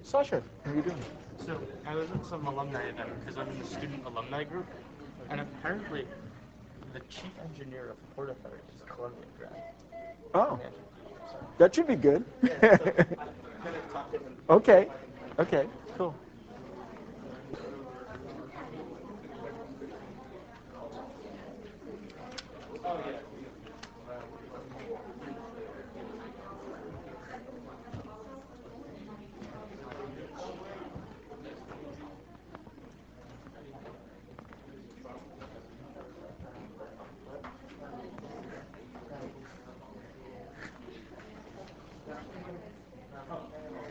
Sasha, how are you doing? So I was at some alumni event because I'm in the student alumni group, and apparently the chief engineer of Port Authority is a Columbian grad. Oh, that should be good. Okay, okay, cool.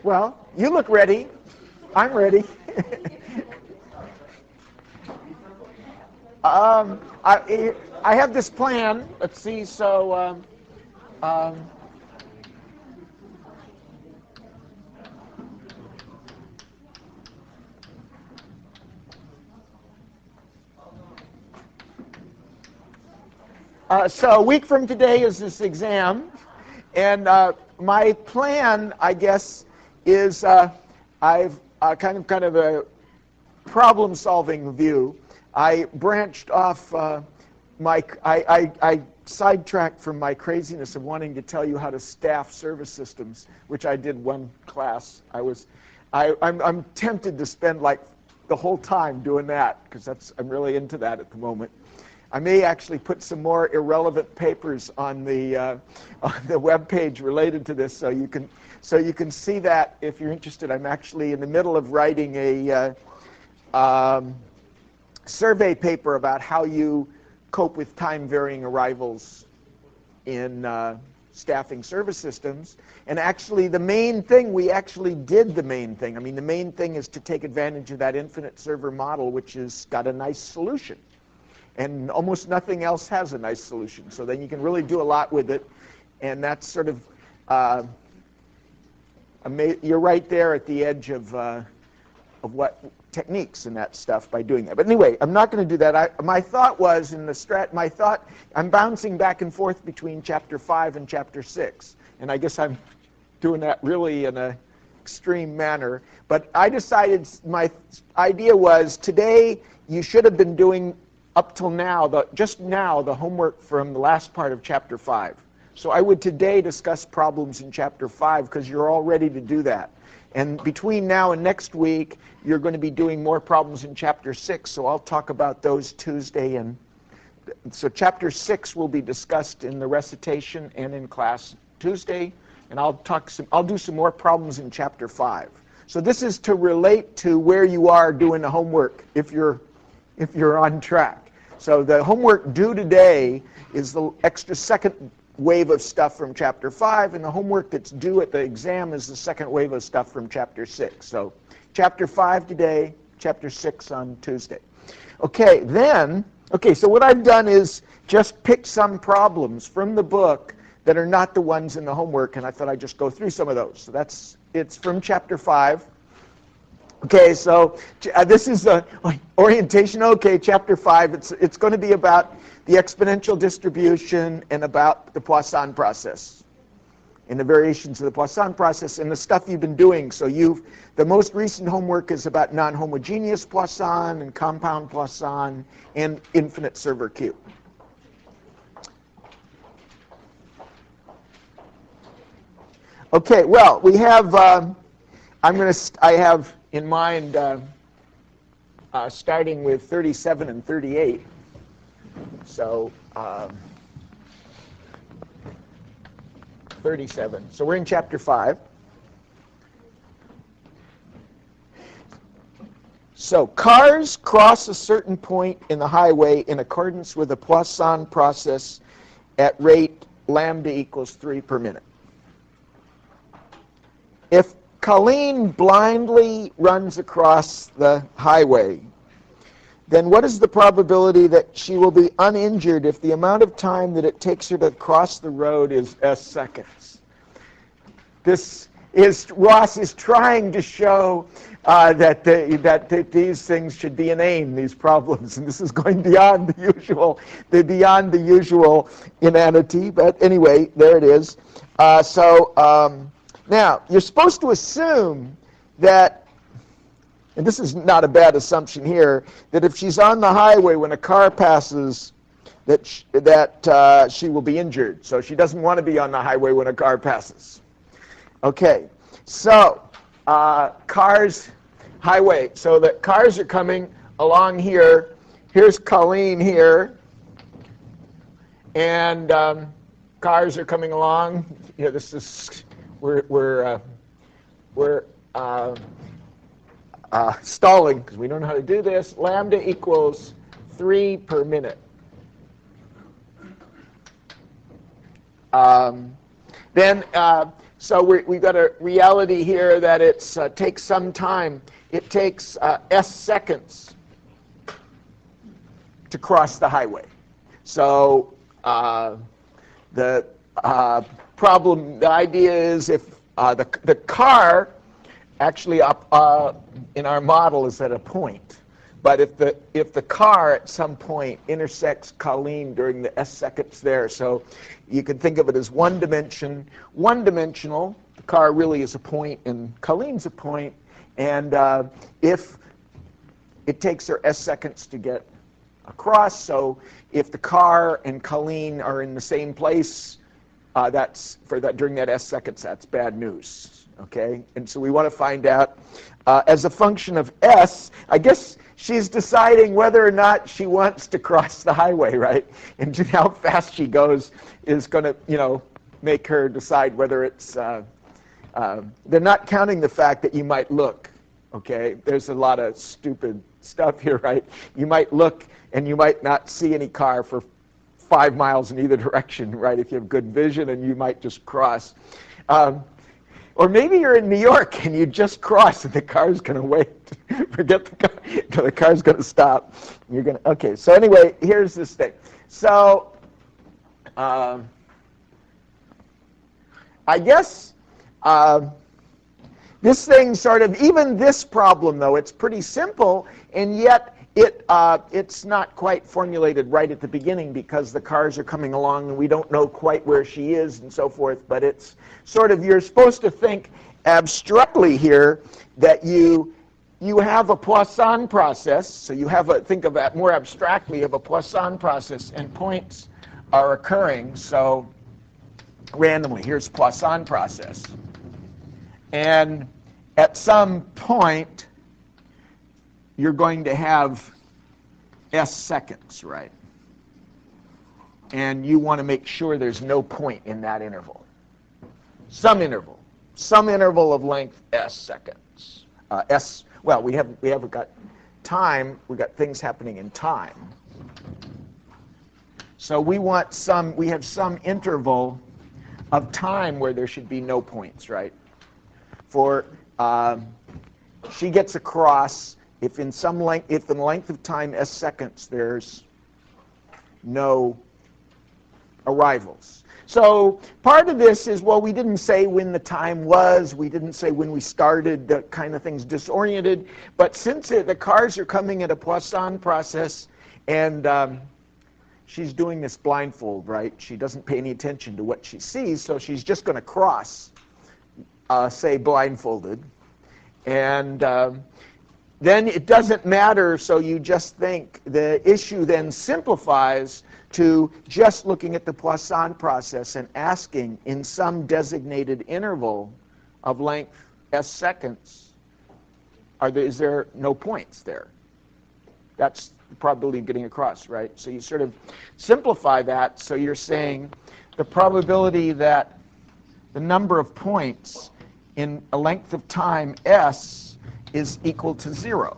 Well, you look ready. I'm ready. I have this plan. Let's see. So a week from today is this exam, and my plan, I guess, is I've kind of a problem-solving view. I branched off I sidetracked from my craziness of wanting to tell you how to staff service systems, which I did one class. I'm tempted to spend like the whole time doing that because I'm really into that at the moment. I may actually put some more irrelevant papers on the web page related to this, so you can see that if you're interested. I'm actually in the middle of writing a survey paper about how you cope with time-varying arrivals in staffing service systems. And actually, the main thing, we actually did the main thing. I mean, the main thing is to take advantage of that infinite server model, which has got a nice solution. And almost nothing else has a nice solution. So then you can really do a lot with it. And that's sort of, you're right there at the edge of what techniques and that stuff by doing that. But anyway, I'm not going to do that. My thought was I'm bouncing back and forth between chapter 5 and chapter 6. And I guess I'm doing that really in an extreme manner. But I decided, my idea was today you should have been doing up till now, just now, the homework from the last part of chapter 5. So I would today discuss problems in chapter 5 because you're all ready to do that. And between now and next week, you're going to be doing more problems in chapter 6, so I'll talk about those Tuesday. And so chapter 6 will be discussed in the recitation and in class Tuesday, and I'll do some more problems in chapter 5. So this is to relate to where you are doing the homework if you're on track. So the homework due today is the extra second wave of stuff from chapter 5, and the homework that's due at the exam is the second wave of stuff from chapter 6. So chapter 5 today, chapter 6 on Tuesday. Okay, so what I've done is just pick some problems from the book that are not the ones in the homework, and I thought I'd just go through some of those. So it's from chapter 5. Okay, so this is orientation. Okay, chapter 5. It's going to be about the exponential distribution and about the Poisson process and the variations of the Poisson process and the stuff you've been doing. So the most recent homework is about non-homogeneous Poisson and compound Poisson and infinite server Q. Okay, well, we have, I have in mind starting with 37 and 38. So 37. So we're in chapter 5. So cars cross a certain point in the highway in accordance with the Poisson process at rate lambda equals 3 per minute. If Colleen blindly runs across the highway, then what is the probability that she will be uninjured if the amount of time that it takes her to cross the road is s seconds? Ross is trying to show that these things should be inane, these problems, and this is going beyond the usual inanity. But anyway, there it is. Now you're supposed to assume that, and this is not a bad assumption here, that if she's on the highway when a car passes, that she will be injured. So she doesn't want to be on the highway when a car passes. Okay, so highway. So the cars are coming along here. Here's Colleen here, and cars are coming along. You know, this is we're stalling because we don't know how to do this. Lambda equals 3 per minute. So we've got a reality here that it takes some time. It takes s seconds to cross the highway. So the idea is if the car actually in our model is at a point, but if the car at some point intersects Colleen during the s seconds there, so you can think of it as one-dimensional. The car really is a point, and Colleen's a point, and if it takes her s seconds to get across, so if the car and Colleen are in the same place, during that s seconds, that's bad news. Okay, and so we want to find out as a function of s. I guess she's deciding whether or not she wants to cross the highway, right? And how fast she goes is going to, make her decide whether it's. They're not counting the fact that you might look. Okay, there's a lot of stupid stuff here, right? You might look and you might not see any car for 5 miles in either direction, right? If you have good vision, and you might just cross. Or maybe you're in New York and you just cross and the car's going to wait. Forget the car until the car's going to stop. You're going to, okay, so anyway, here's this thing. So I guess this thing sort of, even this problem though, it's pretty simple, and yet it's not quite formulated right at the beginning because the cars are coming along and we don't know quite where she is and so forth, but it's sort of, you're supposed to think abstractly here that you have a Poisson process, so you think of it more abstractly of a Poisson process, and points are occurring, so randomly, here's Poisson process. And at some point, you're going to have s seconds, right? And you want to make sure there's no point in that interval. Some interval of length s seconds. Well, we haven't got time. We've got things happening in time. So we have some interval of time where there should be no points, right? For she gets across. If in the length of time s seconds, there's no arrivals. So part of this is, well, we didn't say when the time was, we didn't say when we started, the kind of thing's disoriented. But since the cars are coming at a Poisson process, and she's doing this blindfold, right? She doesn't pay any attention to what she sees, so she's just going to cross, say, blindfolded. And then it doesn't matter, so you just think the issue then simplifies to just looking at the Poisson process and asking in some designated interval of length s seconds, is there no points there? That's the probability of getting across, right? So you sort of simplify that, so you're saying the probability that the number of points in a length of time s is equal to 0.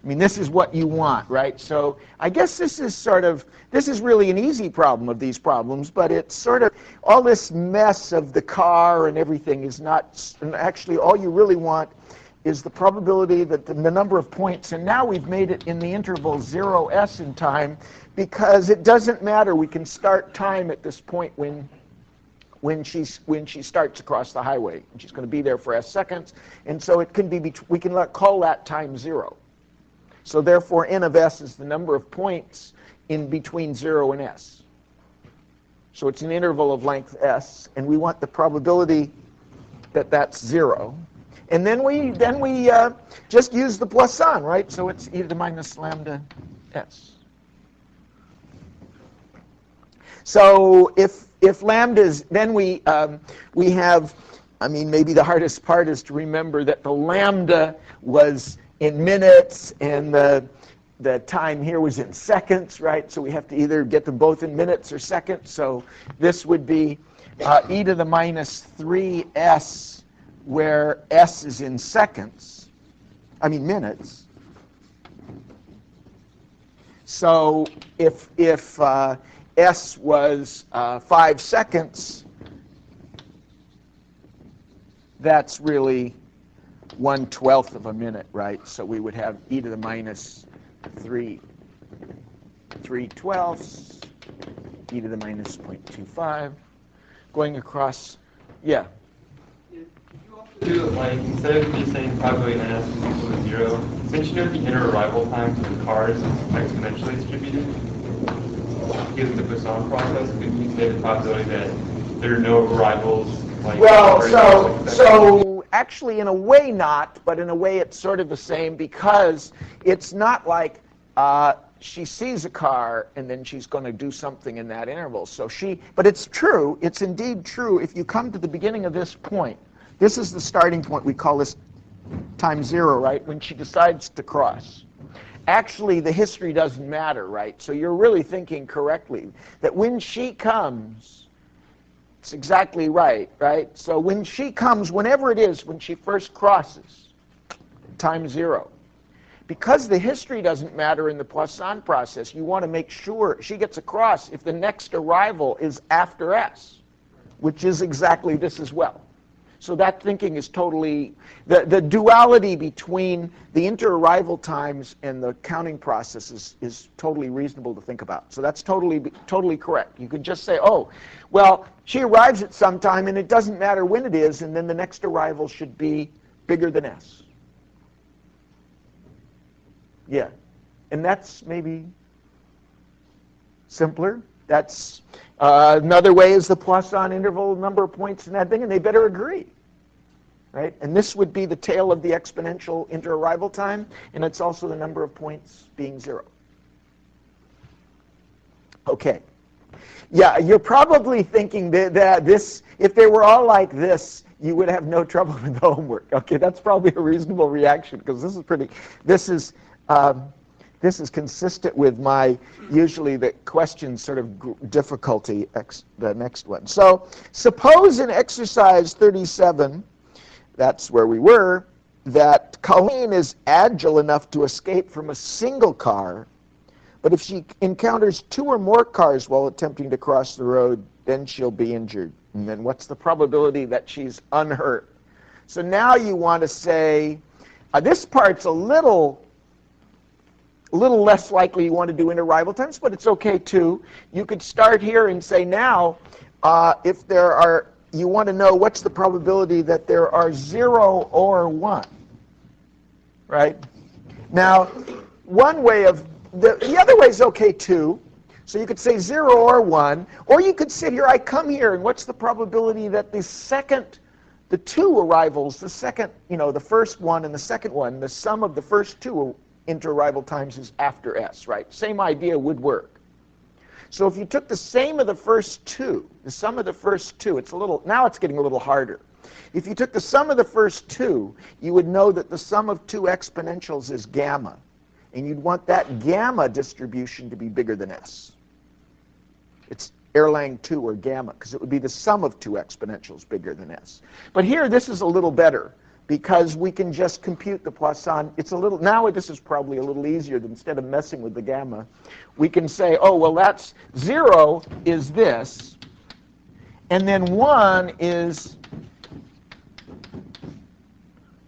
I mean, this is what you want, right? So I guess this is really an easy problem of these problems, but it's sort of, all this mess of the car and everything is not, and actually all you really want is the probability that the number of points, and now we've made it in the interval 0s in time, because it doesn't matter, we can start time at this point when she starts across the highway, and she's going to be there for s seconds, and so it can be, we can call that time 0. So therefore, n of s is the number of points in between 0 and s. So it's an interval of length s, and we want the probability that that's 0. And then we just use the Poisson, right? So it's e to the minus lambda s. So if lambda is, then we have, I mean, maybe the hardest part is to remember that the lambda was in minutes and the time here was in seconds, right? So we have to either get them both in minutes or seconds. So this would be e to the minus 3s, where s is in seconds, minutes. So if s was 5 seconds, that's really 1/12 of a minute, right? So we would have e to the minus 3/12, e to the minus 0.25, going across, yeah. Do like instead of just saying probability n s is equal to 0, since you know the inner arrival time for the cars is exponentially distributed, given the Poisson process, could you say the probability that there are no arrivals? Like, well, so actually, in a way not, but in a way it's sort of the same, because it's not like she sees a car and then she's going to do something in that interval. So but it's true, it's indeed true, if you come to the beginning of this point, this is the starting point, we call this time 0, right, when she decides to cross. Actually, the history doesn't matter, right? So you're really thinking correctly, that when she comes, it's exactly right, right? So when she comes, whenever it is, when she first crosses, time 0, because the history doesn't matter in the Poisson process, you want to make sure she gets across if the next arrival is after s, which is exactly this as well. So that thinking is totally, the duality between the inter-arrival times and the counting process is totally reasonable to think about. So that's totally correct. You could just say, oh, well, she arrives at some time and it doesn't matter when it is, and then the next arrival should be bigger than s. Yeah, and that's maybe simpler. That's another way is the Poisson interval number of points in that thing, and they better agree, right? And this would be the tail of the exponential inter-arrival time, and it's also the number of points being 0. Okay. Yeah, you're probably thinking that this, if they were all like this, you would have no trouble with the homework. Okay, that's probably a reasonable reaction, because this is consistent with my, usually the question sort of difficulty, the next one. So suppose in exercise 37, that's where we were, that Colleen is agile enough to escape from a single car, but if she encounters 2 or more cars while attempting to cross the road, then she'll be injured. And then what's the probability that she's unhurt? So now you want to say, this part's a little less likely you want to do inter-arrival times, but it's okay too. You could start here and say now, if there are, you want to know what's the probability that there are 0 or 1, right? Now, one way of, the other way is okay too. So you could say 0 or 1, or you could sit here, I come here, and what's the probability that the second the two arrivals, the second, the first one and the second one, the sum of the first two interarrival times is after S, right? Same idea would work. So if you took the same of the first two, the sum of the first two, now it's getting a little harder. If you took the sum of the first two, you would know that the sum of two exponentials is gamma. And you'd want that gamma distribution to be bigger than S. It's Erlang 2 or gamma, because it would be the sum of two exponentials bigger than S. But here, this is a little better, because we can just compute the Poisson. Now this is probably a little easier than instead of messing with the gamma. We can say, oh, well, that's 0 is this, and then 1 is,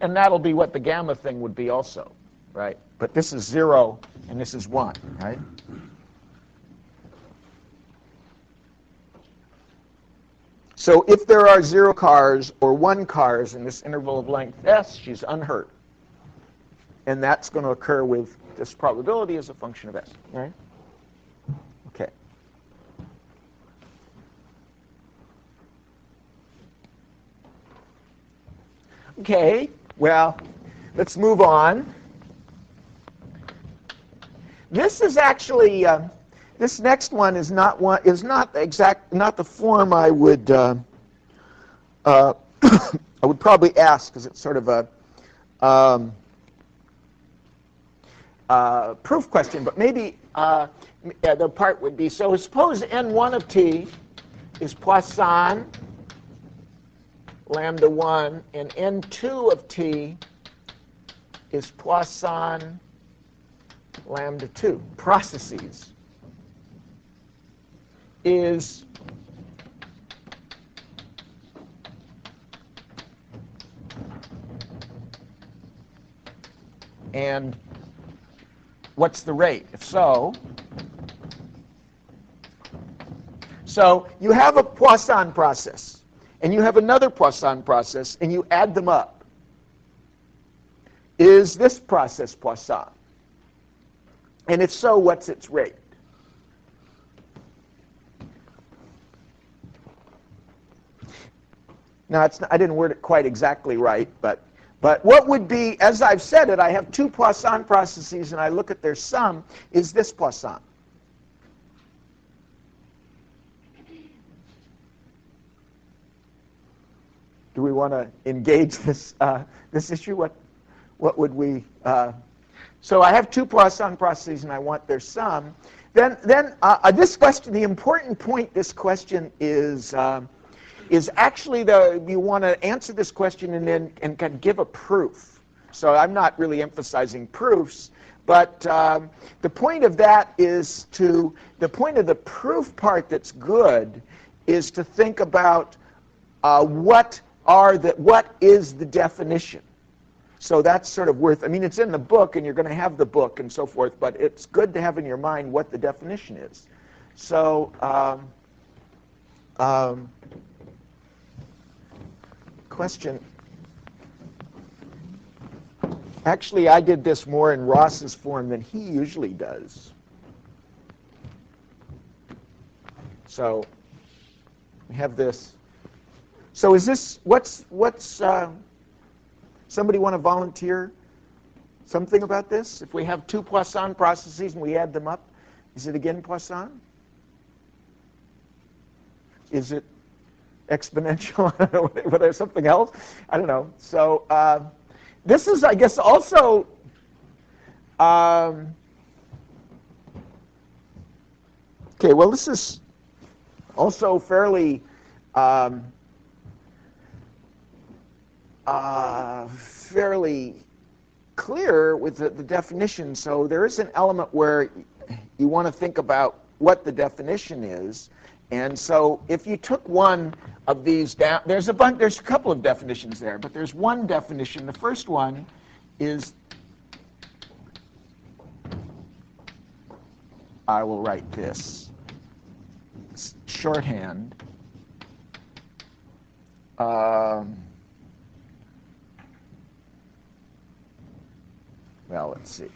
and that'll be what the gamma thing would be also, right? But this is 0, and this is 1, right? So if there are 0 cars or 1 cars in this interval of length S, she's unhurt. And that's going to occur with this probability as a function of S, right? Okay. Okay, well, let's move on. This is actually this next one is not the form I would I would probably ask, because it's sort of a proof question, but maybe the part would be, so suppose n1 of t is Poisson lambda 1, and n2 of t is Poisson lambda 2. Processes is and what's the rate? If so, you have a Poisson process, and you have another Poisson process, and you add them up. Is this process Poisson? And if so, what's its rate? Now, I didn't word it quite exactly right, but what would be, as I've said it, I have two Poisson processes, and I look at their sum. Is this Poisson? Do we want to engage this issue? What would we? So I have two Poisson processes, and I want their sum. Then this question, the important point. This question is actually you want to answer this question and can give a proof. So I'm not really emphasizing proofs, but the point of that is the point of the proof part that's good is to think about what is the definition. So that's sort of worth, I mean, it's in the book, and you're going to have the book and so forth, but it's good to have in your mind what the definition is. So question. Actually, I did this more in Ross's form than he usually does. So we have this. So is this, what's somebody want to volunteer something about this? If we have two Poisson processes and we add them up, is it again Poisson? Is it exponential? I don't know, but there's something else? I don't know. So this is, I guess, also okay, well, this is also fairly fairly clear with the definition. So there is an element where you want to think about what the definition is. And so if you took one of these down, there's a couple of definitions there, but there's one definition. The first one is, I will write this, it's shorthand. Well, let's see.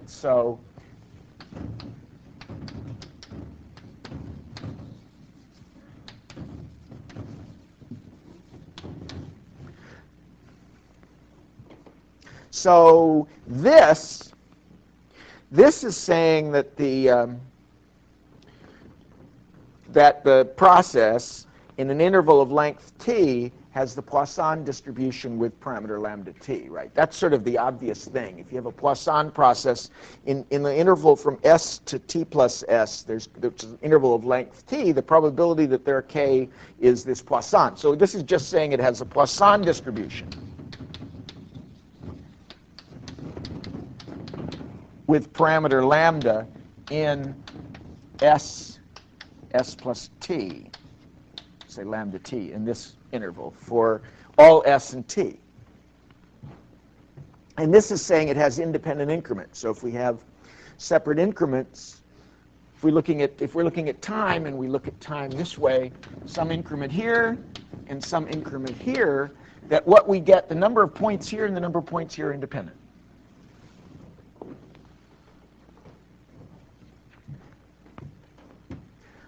right? So this is saying that the process in an interval of length t has the Poisson distribution with parameter lambda t, right? That's sort of the obvious thing. If you have a Poisson process in the interval from s to t plus s, there's an interval of length t, the probability that their k is this Poisson. So this is just saying it has a Poisson distribution with parameter lambda in s plus t, say lambda t, in this interval for all s and t. And this is saying it has independent increments. So if we have separate increments, if we're looking at time and we look at time this way, some increment here and some increment here, that what we get, the number of points here and the number of points here are independent.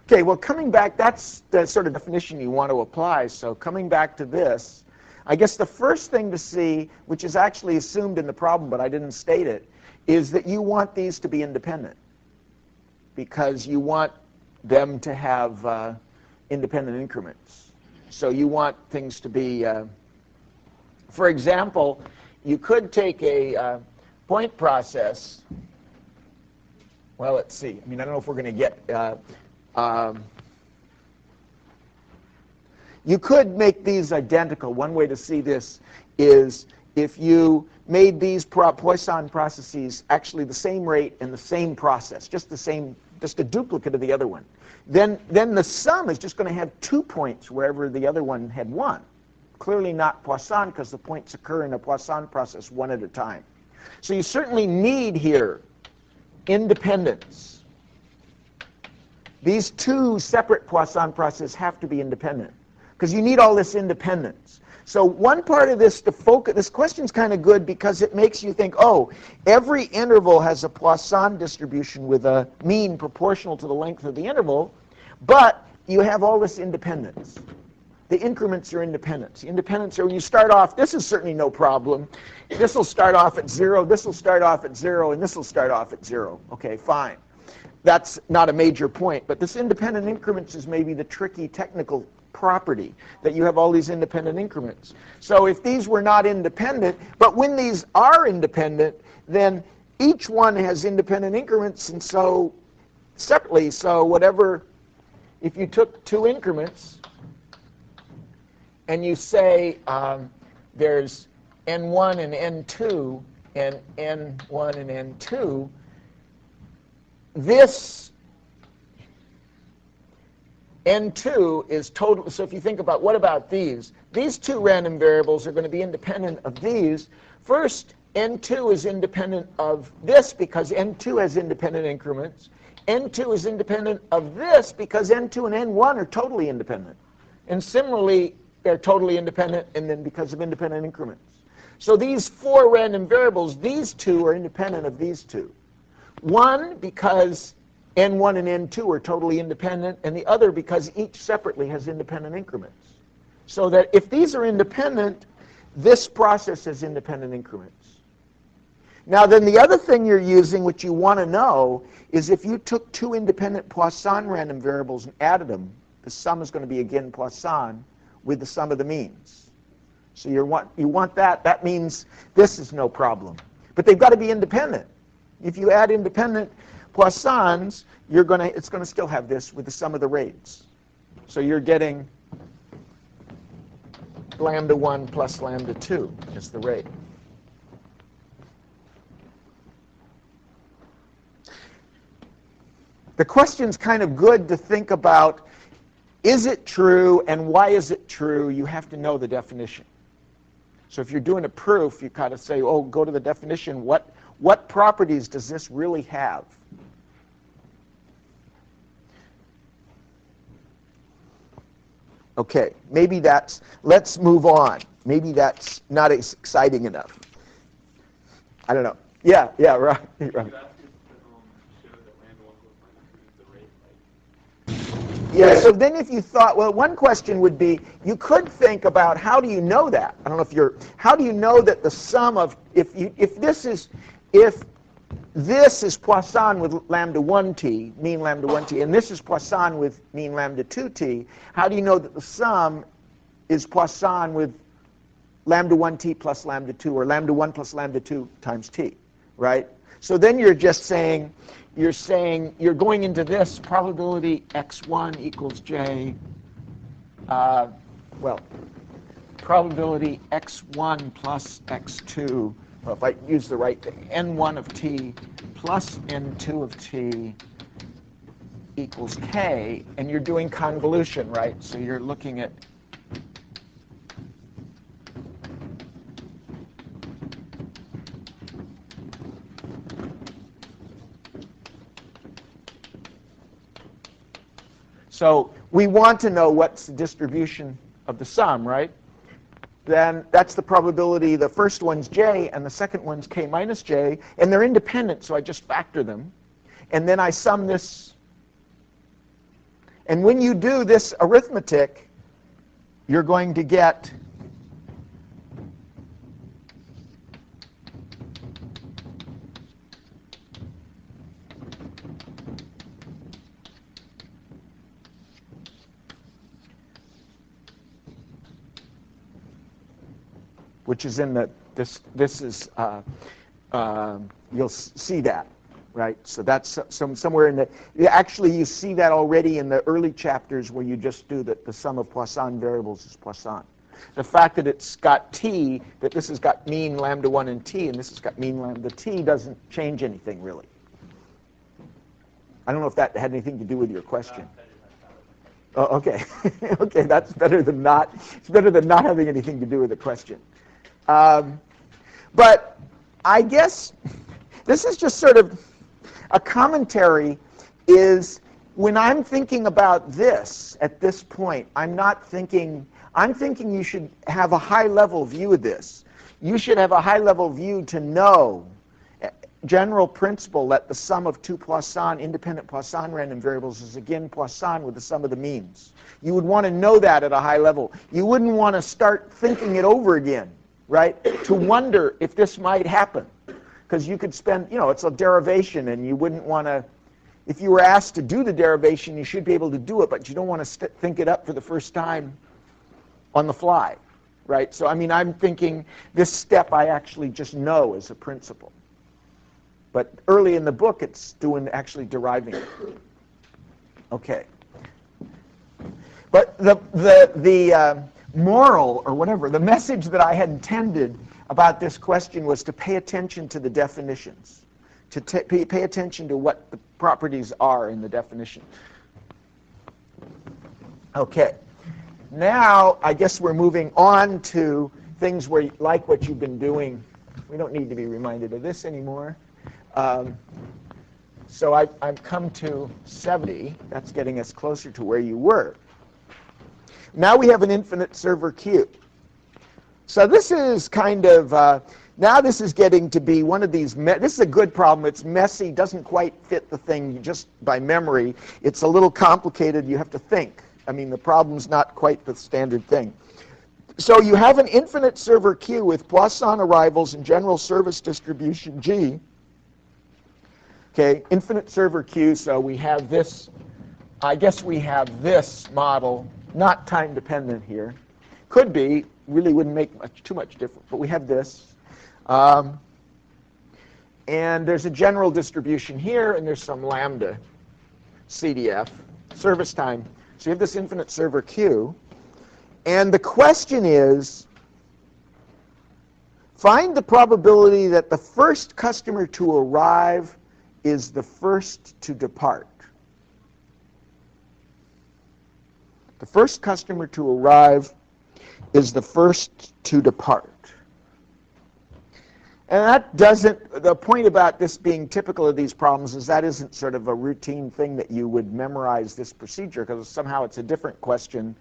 Okay, well, coming back, that's the sort of definition you want to apply. So coming back to this, I guess the first thing to see, which is actually assumed in the problem, but I didn't state it, is that you want these to be independent because you want them to have independent increments. So you want things to be, for example, you could take a point process. Well, let's see. I mean, I don't know if we're going to get... you could make these identical. One way to see this is if you made these Poisson processes actually the same rate and the same process, just a duplicate of the other one. Then the sum is just going to have 2 points wherever the other one had 1. Clearly not Poisson because the points occur in a Poisson process one at a time. So you certainly need here independence. These 2 separate Poisson processes have to be independent because you need all this independence. So one part of this, this question's kind of good because it makes you think, oh, every interval has a Poisson distribution with a mean proportional to the length of the interval, but you have all this independence. The increments are independent. The independence are when you start off, this is certainly no problem. This will start off at 0, this will start off at 0, and this will start off at 0. Okay, fine. That's not a major point, but this independent increments is maybe the tricky technical property, that you have all these independent increments. So if these were not independent, but when these are independent, then each one has independent increments, and so separately, so whatever, if you took 2 increments, and you say there's n1 and n2, and n1 and n2, this n2 is total. So if you think about what about these 2 random variables are going to be independent of these. First, n2 is independent of this because n2 has independent increments. n2 is independent of this because n2 and n1 are totally independent. And similarly, they're totally independent, and then because of independent increments. So these 4 random variables, these 2 are independent of these 2. One because n1 and n2 are totally independent, and the other because each separately has independent increments. So that if these are independent, this process has independent increments. Now then the other thing you're using, which you want to know, is if you took 2 independent Poisson random variables and added them, the sum is going to be again Poisson with the sum of the means. So you want that. That means this is no problem. But they've got to be independent. If you add independent Poissons, it's going to still have this with the sum of the rates. So you're getting lambda 1 plus lambda 2 is the rate. The question's kind of good to think about, is it true and why is it true? You have to know the definition. So if you're doing a proof, you kind of say, oh, go to the definition. What properties does this really have? Okay, maybe let's move on. Maybe that's not as exciting enough. I don't know. Yeah, right. You asked us to show that lambda 1 plus lambda 2 is the rate, like. Yeah, so then if you thought, well, one question would be, you could think about how do you know that? I don't know if how do you know that the sum of, if this is Poisson with lambda 1t, mean lambda 1t, and this is Poisson with mean lambda 2t, how do you know that the sum is Poisson with lambda 1t plus lambda 2, or lambda 1 plus lambda 2 times t, right? So then you're just saying, you're going into this probability x1 equals j, probability x1 plus x2, well, if I use the right thing, n1 of t plus n2 of t equals k, and you're doing convolution, right? So you're looking at so we want to know what's the distribution of the sum, right? Then that's the probability. The first one's j, and the second one's k minus j, and they're independent, so I just factor them. And then I sum this. And when you do this arithmetic, you're going to get which is in the, this is, you'll see that, right? So that's somewhere in the, actually you see that already in the early chapters where you just do that the sum of Poisson variables is Poisson. The fact that it's got t, that this has got mean lambda 1 and t, and this has got mean lambda t doesn't change anything really. I don't know if that had anything to do with your question. Oh, okay. Okay, that's better than not. It's better than not having anything to do with the question. But I guess this is just sort of a commentary, is when I'm thinking about this at this point, I'm thinking you should have a high-level view of this. You should have a high-level view to know, general principle, that the sum of two Poisson, independent Poisson random variables is again Poisson with the sum of the means. You would want to know that at a high level. You wouldn't want to start thinking it over again, right? To wonder if this might happen. Because you could spend, it's a derivation, and you wouldn't want to, if you were asked to do the derivation, you should be able to do it, but you don't want to think it up for the first time on the fly, right? So, I mean, I'm thinking this step I actually just know as a principle. But early in the book, it's actually deriving it. Okay. But the moral, or whatever, the message that I had intended about this question was to pay attention to the definitions, to pay attention to what the properties are in the definition. Okay. Now, I guess we're moving on to things where, like what you've been doing. We don't need to be reminded of this anymore. So I've come to 70. That's getting us closer to where you were. Now we have an infinite server queue. So this is kind of, now this is getting to be one of these, this is a good problem. It's messy, doesn't quite fit the thing just by memory. It's a little complicated. You have to think. I mean, the problem's not quite the standard thing. So you have an infinite server queue with Poisson arrivals and general service distribution G. Okay, infinite server queue, so we have this, I guess we have this model, not time dependent here. Could be, really wouldn't make too much difference, but we have this. And there's a general distribution here, and there's some lambda CDF, service time. So you have this infinite server queue. And the question is, find the probability that the first customer to arrive is the first to depart. The first customer to arrive is the first to depart. And that doesn't, the point about this being typical of these problems is that isn't sort of a routine thing that you would memorize this procedure, because somehow it's a different question.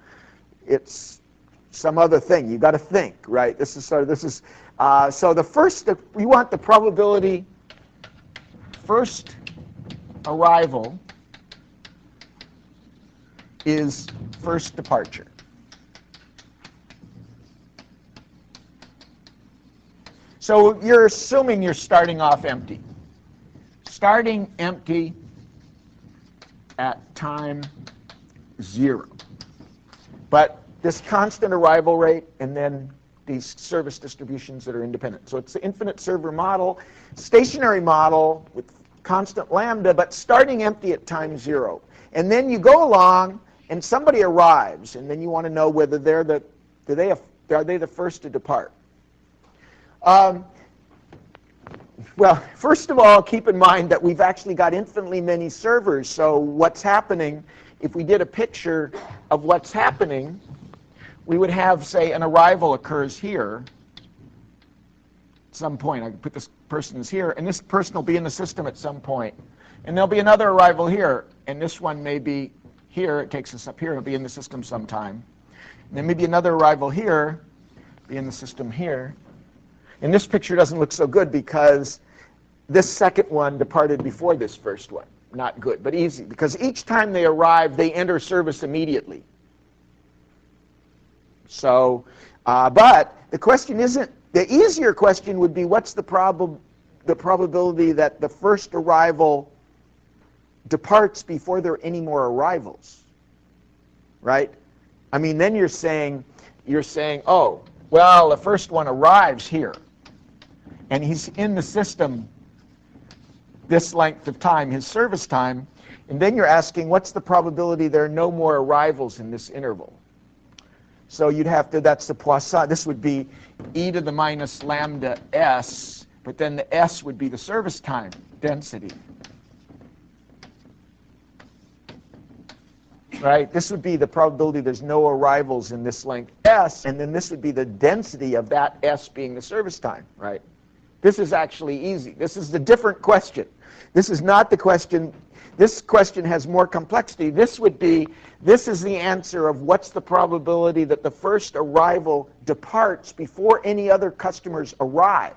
It's some other thing. You've got to think, right? So the first, we want the probability first arrival is first departure. So you're assuming you're starting off empty. Starting empty at time 0. But this constant arrival rate and then these service distributions that are independent. So it's the infinite server model, stationary model with constant lambda, but starting empty at time 0. And then you go along and somebody arrives, and then you want to know whether are they the first to depart. Well, first of all, keep in mind that we've actually got infinitely many servers. So what's happening, if we did a picture of what's happening, we would have, say, an arrival occurs here at some point. I could put this person is here, and this person will be in the system at some point. And there'll be another arrival here, and this one may be here. It takes us up here. It'll be in the system sometime. And then maybe another arrival here, be in the system here. And this picture doesn't look so good because this second one departed before this first one. Not good, but easy, because each time they arrive, they enter service immediately. So, but the question isn't, the easier question would be, what's the probability that the first arrival departs before there are any more arrivals, right? I mean, then you're saying, oh, well, the first one arrives here, and he's in the system this length of time, his service time, and then you're asking, what's the probability there are no more arrivals in this interval? So you'd have to, that's the Poisson, this would be e to the minus lambda s, but then the s would be the service time density. Right? This would be the probability there's no arrivals in this length s, and then this would be the density of that s being the service time, right? This is actually easy. This is the different question. This is not the question. This question has more complexity. This is the answer of what's the probability that the first arrival departs before any other customers arrive,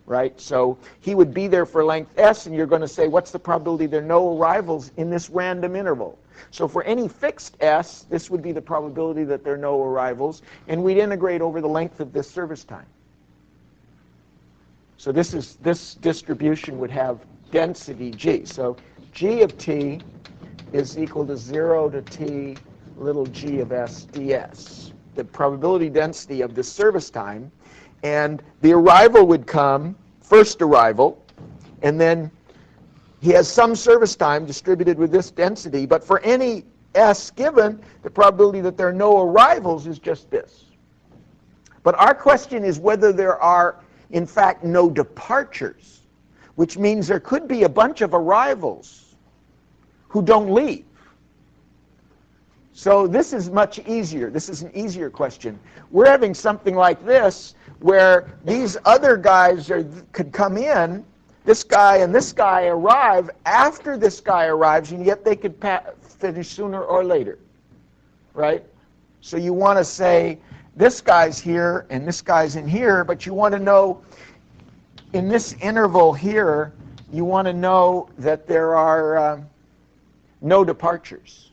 right? So he would be there for length s, and you're going to say, what's the probability there are no arrivals in this random interval? So for any fixed s, this would be the probability that there are no arrivals, and we'd integrate over the length of this service time. So this distribution would have density g. So g of t is equal to 0 to t little g of s ds, the probability density of this service time. And the arrival would come, first arrival, and then he has some service time distributed with this density, but for any s given, the probability that there are no arrivals is just this. But our question is whether there are, in fact, no departures, which means there could be a bunch of arrivals who don't leave. So this is much easier. This is an easier question. We're having something like this where these other guys could come in, this guy and this guy arrive after this guy arrives, and yet they could finish sooner or later, right? So you want to say this guy's here and this guy's in here, but you want to know in this interval here, you want to know that there are no departures.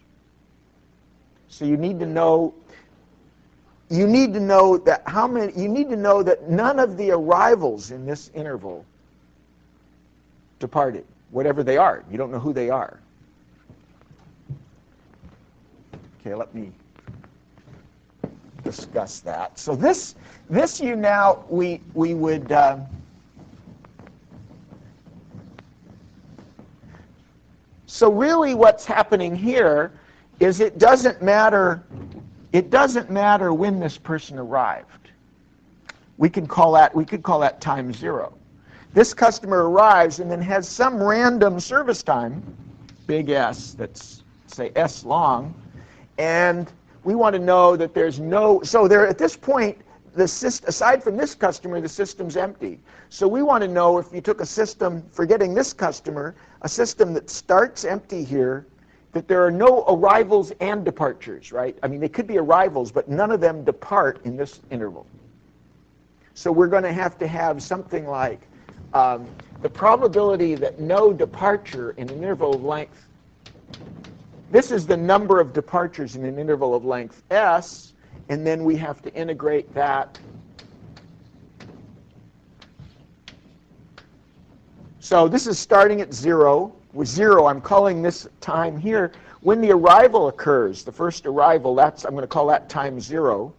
So you need to know that none of the arrivals in this interval departed, whatever they are. You don't know who they are. Okay, let me discuss that. So this we would so really what's happening here is it doesn't matter when this person arrived. We could call that time 0. This customer arrives and then has some random service time, big S, that's say S long, and we want to know that there's no, so there at this point, aside from this customer, the system's empty. So we want to know if you took a system, forgetting this customer, a system that starts empty here, that there are no arrivals and departures, right? I mean, they could be arrivals, but none of them depart in this interval. So we're going to have something like the probability that no departure in an interval of length, this is the number of departures in an interval of length s, and then we have to integrate that. So this is starting at 0. With 0, I'm calling this time here. When the arrival occurs, the first arrival, I'm going to call that time 0.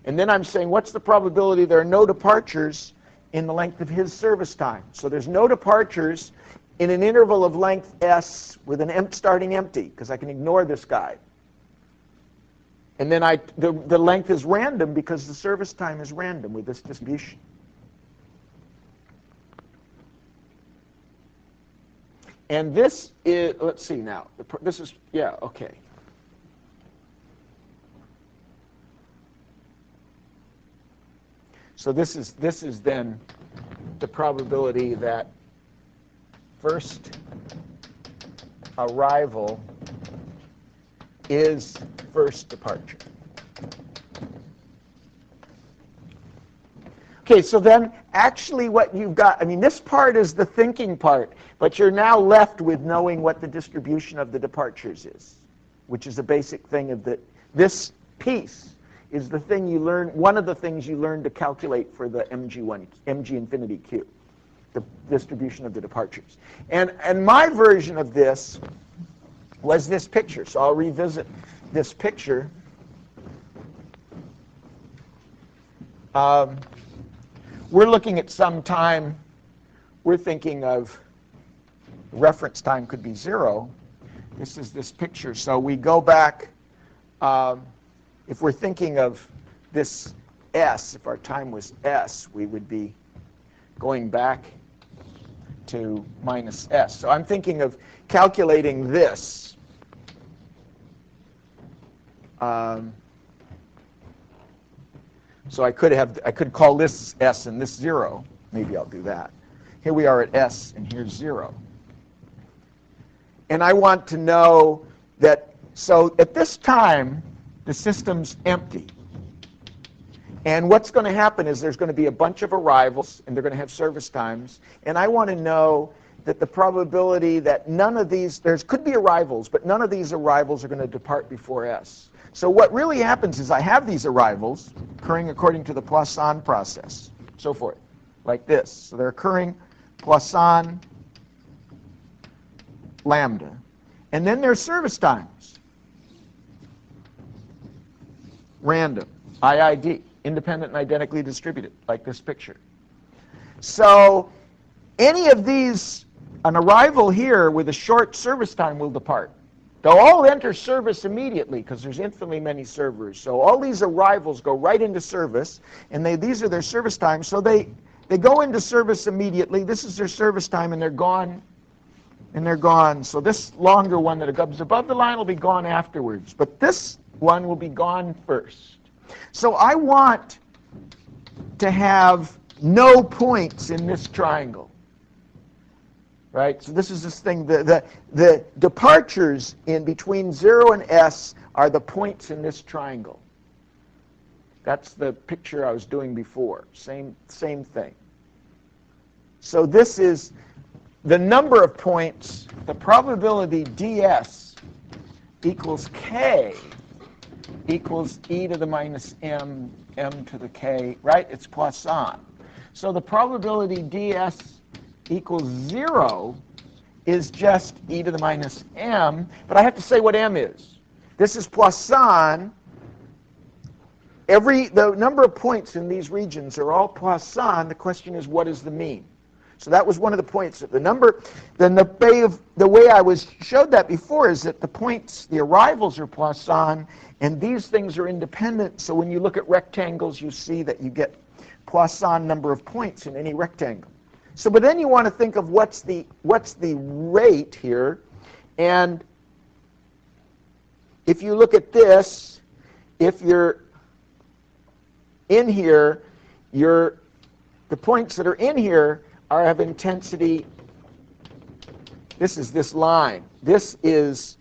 And then I'm saying, what's the probability there are no departures in the length of his service time? So there's no departures in an interval of length s with an starting empty, because I can ignore this guy. And then the length is random because the service time is random with this distribution. And this is, let's see now, this is, yeah, okay. So this is then the probability that first arrival is first departure. Okay, so then actually what you've got, I mean, this part is the thinking part, but you're now left with knowing what the distribution of the departures is, which is a basic thing of this piece is the thing you learn, one of the things you learn to calculate for the mg infinity q, the distribution of the departures. And my version of this was this picture, so I'll revisit this picture. We're looking at some time, we're thinking of reference time could be 0. This is this picture. So we go back, if we're thinking of this s, if our time was s, we would be going back to minus s. So I'm thinking of calculating this. So I could call this s and this 0. Maybe I'll do that. Here we are at s, and here's 0. And I want to know that, so at this time, the system's empty. And what's going to happen is there's going to be a bunch of arrivals, and they're going to have service times. And I want to know that the probability that none of these, could be arrivals, but none of these arrivals are going to depart before s. So what really happens is I have these arrivals occurring according to the Poisson process, so forth, like this. So they're occurring Poisson lambda. And then there's service times, random, IID, independent and identically distributed, like this picture. So any of these, an arrival here with a short service time will depart. They'll all enter service immediately because there's infinitely many servers. So all these arrivals go right into service, and these are their service times. So they go into service immediately. This is their service time, and they're gone. And they're gone. So this longer one that comes above the line will be gone afterwards. But this one will be gone first. So I want to have no points in this triangle. Right? So this is this thing, the departures in between 0 and s are the points in this triangle. That's the picture I was doing before. Same thing. So this is the number of points, the probability ds equals k equals e to the minus m to the k, right? It's Poisson. So the probability ds equals 0 is just e to the minus m, but I have to say what m is. This is Poisson. The number of points in these regions are all Poisson. The question is, what is the mean? So that was one of the points. The number, then the way I showed that before is that the points, the arrivals are Poisson, and these things are independent. So when you look at rectangles, you see that you get Poisson number of points in any rectangle. So, but then you want to think of what's the rate here, and if you look at this, if you're in here, the points that are in here have intensity. This is this line. This is,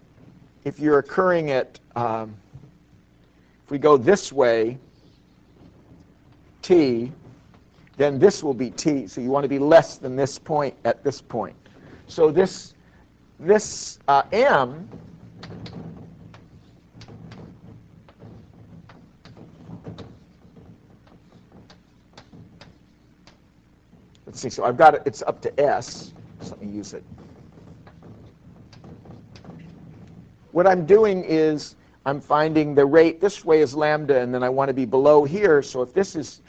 if you're occurring at, if we go this way, t, then this will be t. So you want to be less than this point at this point. So this m let's see, so I've got it, it's up to s. So let me use it. What I'm doing is I'm finding the rate, this way is lambda, and then I want to be below here. So if this is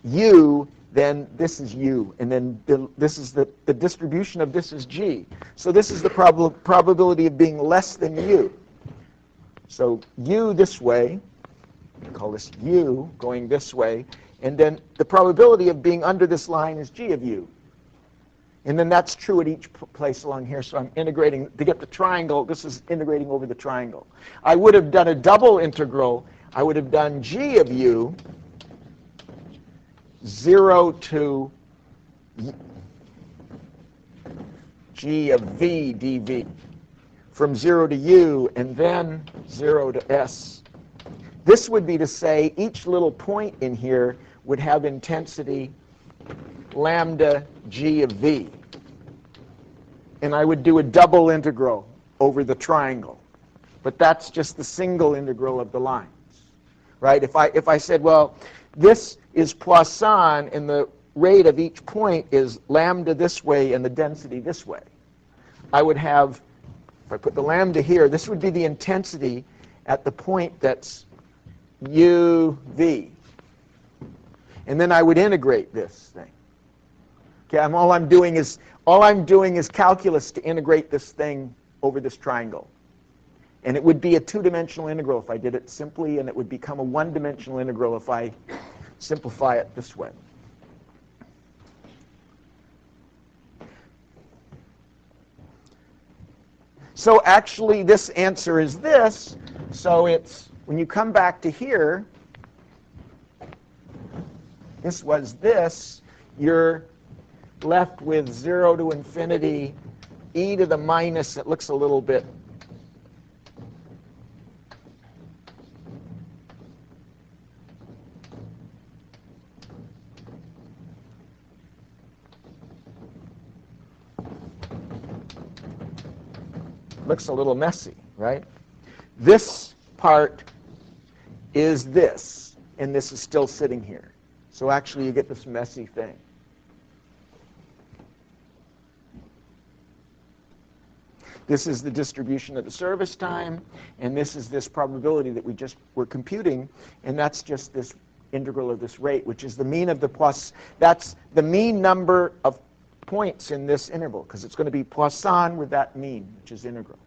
u, then this is u, and then this is the distribution of this is g. So this is the probability of being less than u. So u this way, call this u going this way, and then the probability of being under this line is g of u. And then that's true at each place along here. So I'm integrating to get the triangle. This is integrating over the triangle. I would have done a double integral. I would have done g of u 0 to g of v dv from 0 to u and then 0 to s. This would be to say each little point in here would have intensity lambda g of v. And I would do a double integral over the triangle. But that's just the single integral of the lines, right? If I said, well, this is Poisson and the rate of each point is lambda this way and the density this way, I would have, if I put the lambda here, this would be the intensity at the point that's uv. And then I would integrate this thing. Okay, all I'm doing is calculus to integrate this thing over this triangle. And it would be a two-dimensional integral if I did it simply, and it would become a one-dimensional integral if I simplify it this way. So actually this answer is this. So it's, when you come back to here, this was this, you're left with 0 to infinity e to the minus, it looks a little bit messy, right? This part is this, and this is still sitting here. So actually you get this messy thing. This is the distribution of the service time, and this is this probability that we just were computing, and that's just this integral of this rate, which is the mean of the that's the mean number of points in this interval, because it's going to be Poisson with that mean, which is integral.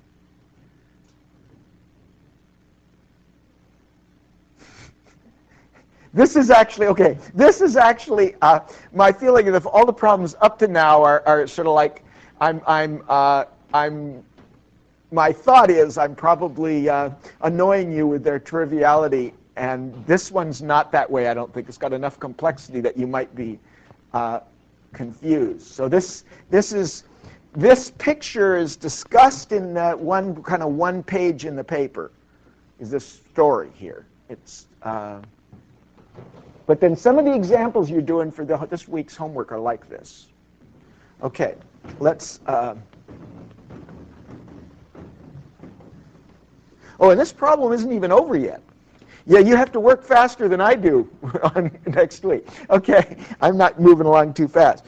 This is actually, okay, this is actually my feeling is if all the problems up to now are sort of like, my thought is I'm probably annoying you with their triviality, and this one's not that way, I don't think. It's got enough complexity that you might be confused. So this picture is discussed in that one page in the paper, is this story here. It's but then some of the examples you're doing for this week's homework are like this. Okay, let's oh, and this problem isn't even over yet. Yeah, you have to work faster than I do on next week. Okay, I'm not moving along too fast.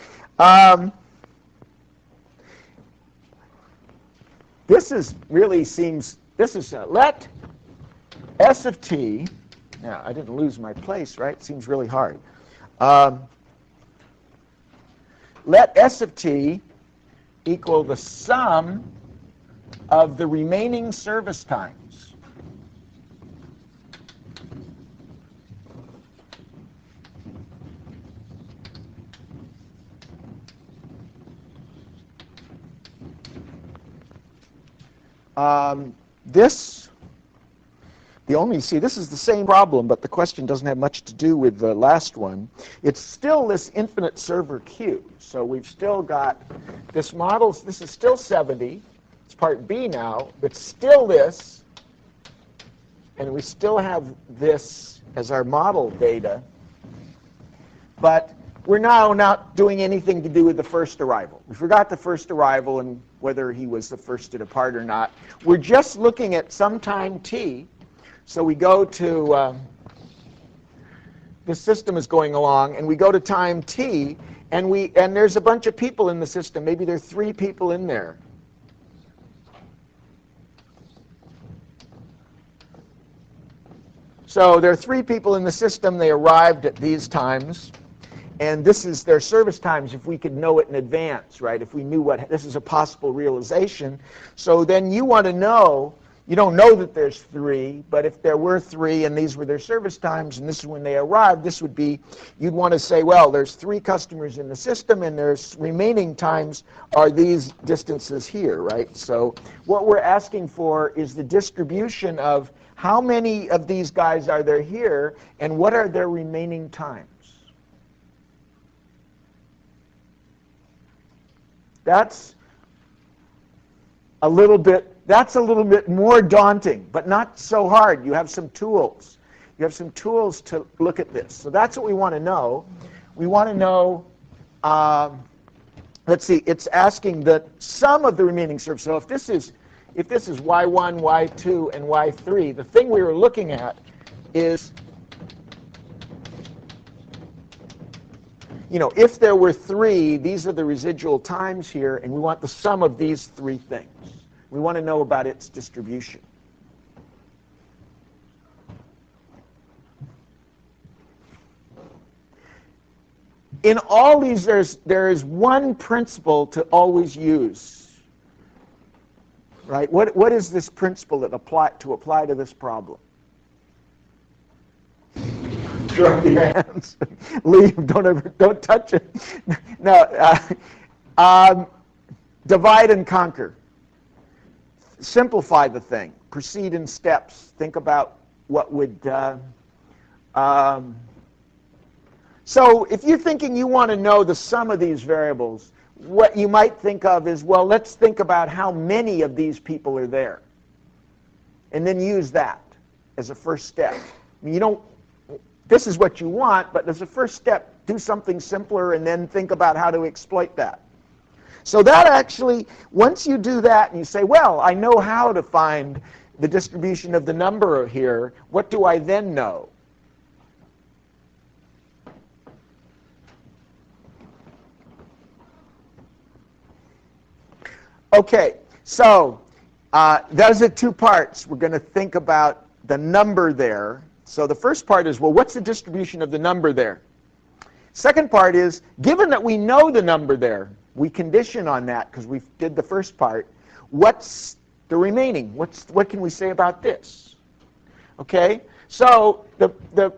This is let S of t, now I didn't lose my place, right? Seems really hard. Let S of t equal the sum of the remaining service times. This is the same problem, but the question doesn't have much to do with the last one. It's still this infinite server queue. So we've still got this model. This is still 70. It's part B now. It's still this. And we still have this as our model data. but we're now not doing anything to do with the first arrival. We forgot the first arrival and whether he was the first to depart or not. We're just looking at some time t. So we go to, the system is going along, and we go to time t, and there's a bunch of people in the system. Maybe there are 3 people in there. So there are 3 people in the system. They arrived at these times. And this is their service times if we could know it in advance, right? If we knew what, this is a possible realization. So then you want to know, you don't know that there's 3, but if there were 3 and these were their service times and this is when they arrived, this would be, you'd want to say, well, there's 3 customers in the system and there's remaining times are these distances here, right? So what we're asking for is the distribution of how many of these guys are there here and what are their remaining times. That's a little bit more daunting, but not so hard. You have some tools. You have some tools to look at this. So that's what we want to know. We want to know, let's see, it's asking the sum of the remaining service. So if this is y1, y2, and y3, the thing we were looking at is, you know, if there were 3, these are the residual times here, and we want the sum of these 3 things. We want to know about its distribution. In all these, there is one principle to always use, right? What is this principle that apply to this problem? Throw your hands. Leave. Don't touch it. No. Divide and conquer. Simplify the thing. Proceed in steps. Think about what would. So if you're thinking you want to know the sum of these variables, what you might think of is, well, let's think about how many of these people are there, and then use that as a first step. I mean, you don't. This is what you want, but as a first step, do something simpler and then think about how to exploit that. So that actually, once you do that and you say, well, I know how to find the distribution of the number here, what do I then know? Okay, so those are 2 parts. We're going to think about the number there. So the first part is, well, what's the distribution of the number there? Second part is, given that we know the number there, we condition on that because we did the first part, what's the remaining? What can we say about this? Okay, so the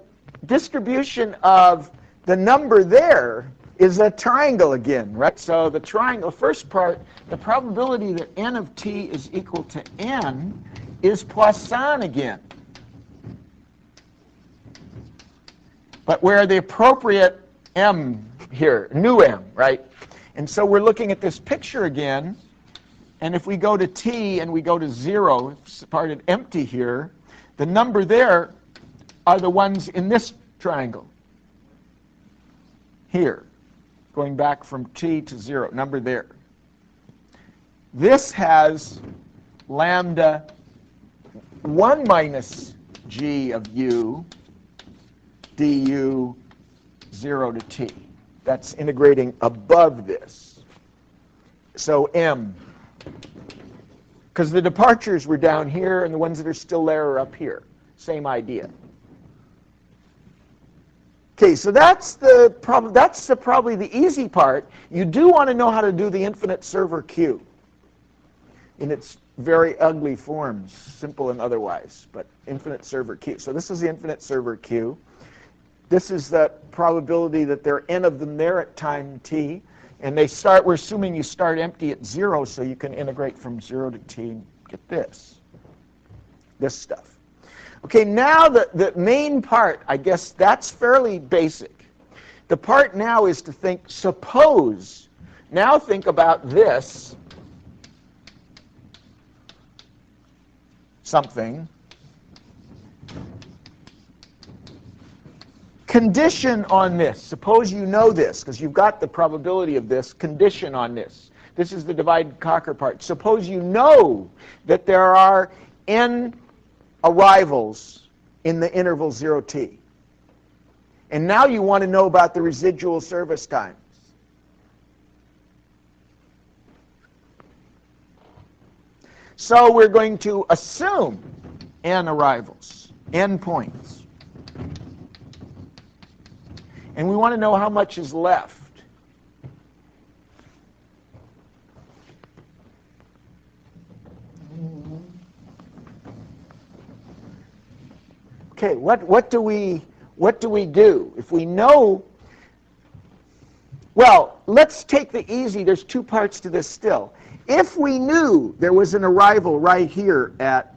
distribution of the number there is a triangle again, right? So the triangle, first part, the probability that n of t is equal to n is Poisson again. But where the appropriate m here, new m, right? And so we're looking at this picture again, and if we go to t and we go to 0, parted empty here, the number there are the ones in this triangle here, going back from t to 0, number there. This has lambda 1 minus g of u du 0 to t. That's integrating above this. So m. Because the departures were down here and the ones that are still there are up here. Same idea. Okay, so that's probably the easy part. You do want to know how to do the infinite server queue in its very ugly forms, simple and otherwise, but infinite server queue. So this is the infinite server queue. This is the probability that there are n of them there at time t. And we're assuming you start empty at 0, so you can integrate from 0 to t and get this stuff. Okay, now the main part, I guess that's fairly basic. The part now is to think, suppose, now think about this, something. Condition on this. Suppose you know this, because you've got the probability of this. Condition on this. This is the divide-conquer part. Suppose you know that there are n arrivals in the interval 0t. And now you want to know about the residual service times. So we're going to assume n arrivals, n points. And we want to know how much is left. Okay, what do we do? If we know, well, let's take the easy. There's two parts to this still. If we knew there was an arrival right here at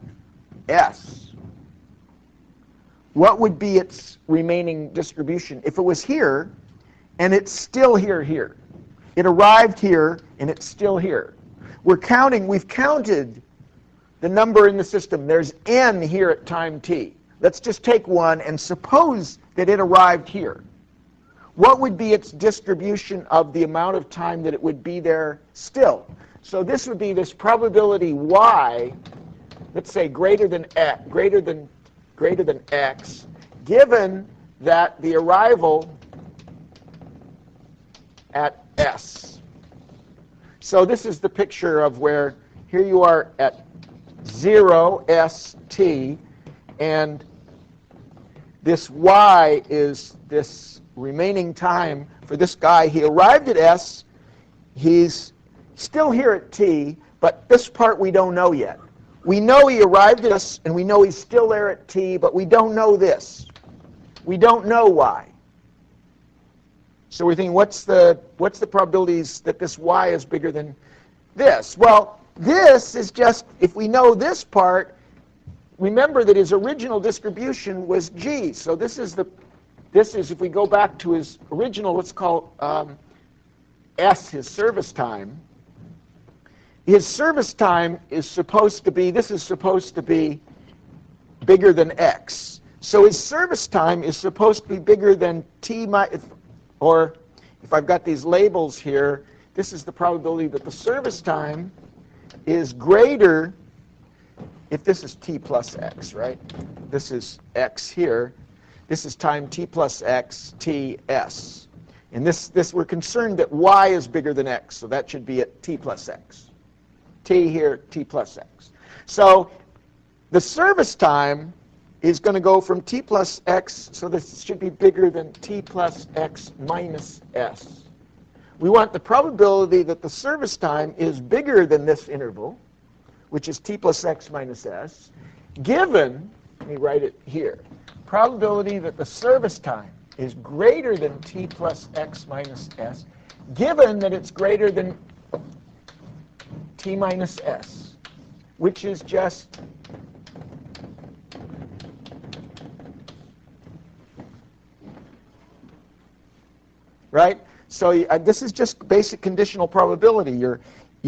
S, what would be its remaining distribution? If it was here, and it's still here. It arrived here, and it's still here. We've counted the number in the system. There's n here at time t. Let's just take one and suppose that it arrived here. What would be its distribution of the amount of time that it would be there still? So this would be this probability y, let's say greater than x, given that the arrival at s. So this is the picture of where here you are at 0 st, and this y is this remaining time for this guy. He arrived at s. He's still here at t, but this part we don't know yet. We know he arrived at s, and we know he's still there at t, but we don't know this. We don't know y. So we're thinking, what's the probabilities that this y is bigger than this? Well, this is just, if we know this part, remember that his original distribution was g. So this is, if we go back to his original, let's call s his service time. His service time is supposed to be, this is supposed to be bigger than x. So his service time is supposed to be bigger than t minus, or if I've got these labels here, this is the probability that the service time is greater, if this is t plus x, right? This is x here. This is time t plus x, t s. And this we're concerned that y is bigger than x, so that should be at t plus x. T here, t plus x. So the service time is going to go from t plus x, so this should be bigger than t plus x minus s. We want the probability that the service time is bigger than this interval, which is t plus x minus s, given, let me write it here, probability that the service time is greater than t plus x minus s, given that it's greater than t minus s, which is just right? So this is just basic conditional probability. You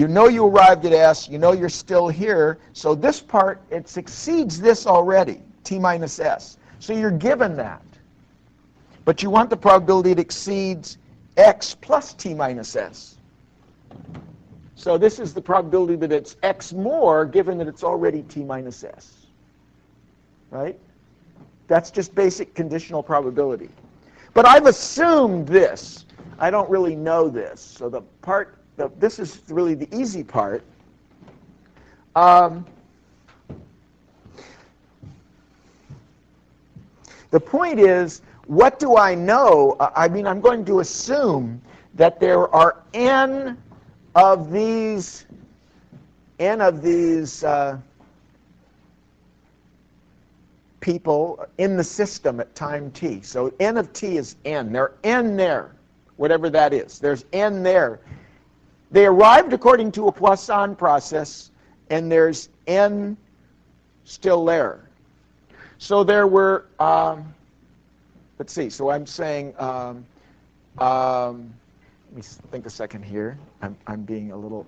know you arrived at s, you know you're still here, so this part, it exceeds this already, t minus s. So you're given that. But you want the probability it exceeds x plus t minus s. So this is the probability that it's x more, given that it's already t minus s. Right? That's just basic conditional probability. But I've assumed this. I don't really know this. So this is really the easy part. The point is, what do I know? I'm going to assume that there are n of these people in the system at time t. So n of t is n. There are n there, whatever that is. There's n there. They arrived according to a Poisson process, and there's n still there. So there were, let's see, so I'm saying, let me think a second here. I'm being a little,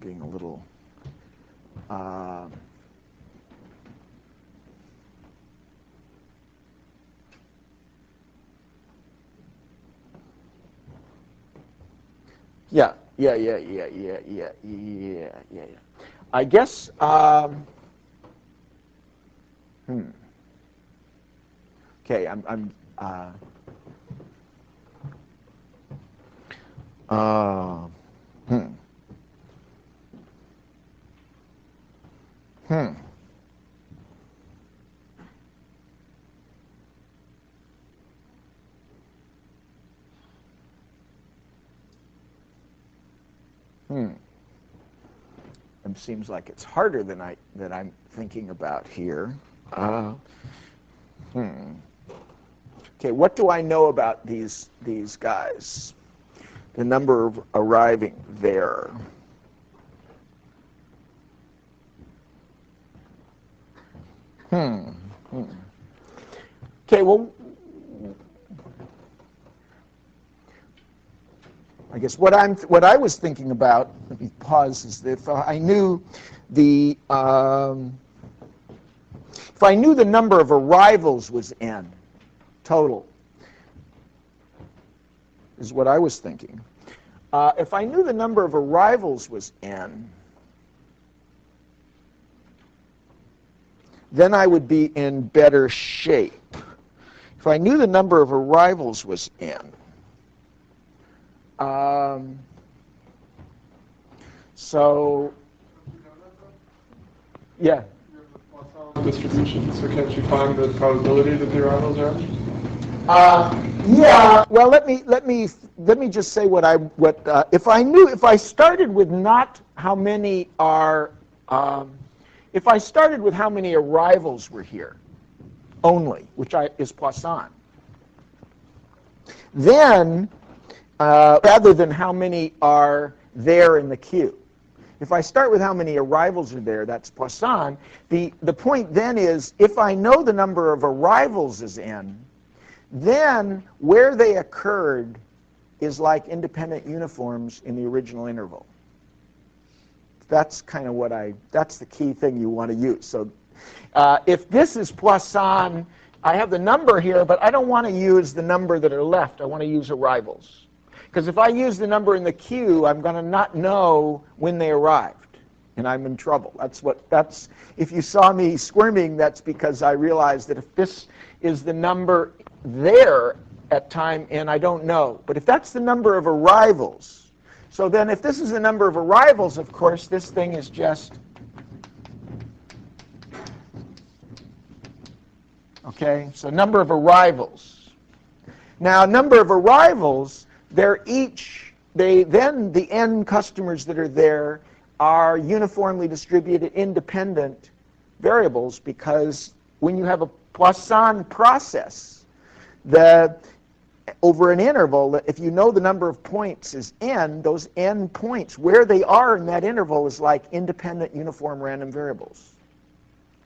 being a little... Yeah. I guess, okay, It seems like it's harder than I'm thinking about here. Okay, what do I know about these guys? The number of arriving there. Okay, well, I guess what I was thinking about, let me pause, is that if I knew the number of arrivals was n total, is what I was thinking. If I knew the number of arrivals was n, then I would be in better shape. If I knew the number of arrivals was n, so, yeah. Distribution, so can't you find the probability that the arrivals are? Yeah. Well, let me just say if I started with not how many are, if I started with how many arrivals were here only, which is Poisson, then rather than how many are there in the queue. If I start with how many arrivals are there, that's Poisson. The point then is, if I know the number of arrivals is n, then where they occurred is like independent uniforms in the original interval. That's kind of that's the key thing you want to use. So if this is Poisson, I have the number here, but I don't want to use the number that are left. I want to use arrivals. Because if I use the number in the queue, I'm going to not know when they arrived, and I'm in trouble. If you saw me squirming, that's because I realized that if this is the number there at time n, I don't know. But if that's the number of arrivals, so then if this is the number of arrivals, of course, this thing is just, okay, so number of arrivals. Now, number of arrivals, then the n customers that are there are uniformly distributed independent variables, because when you have a Poisson process, over an interval, if you know the number of points is n, those n points, where they are in that interval is like independent uniform random variables.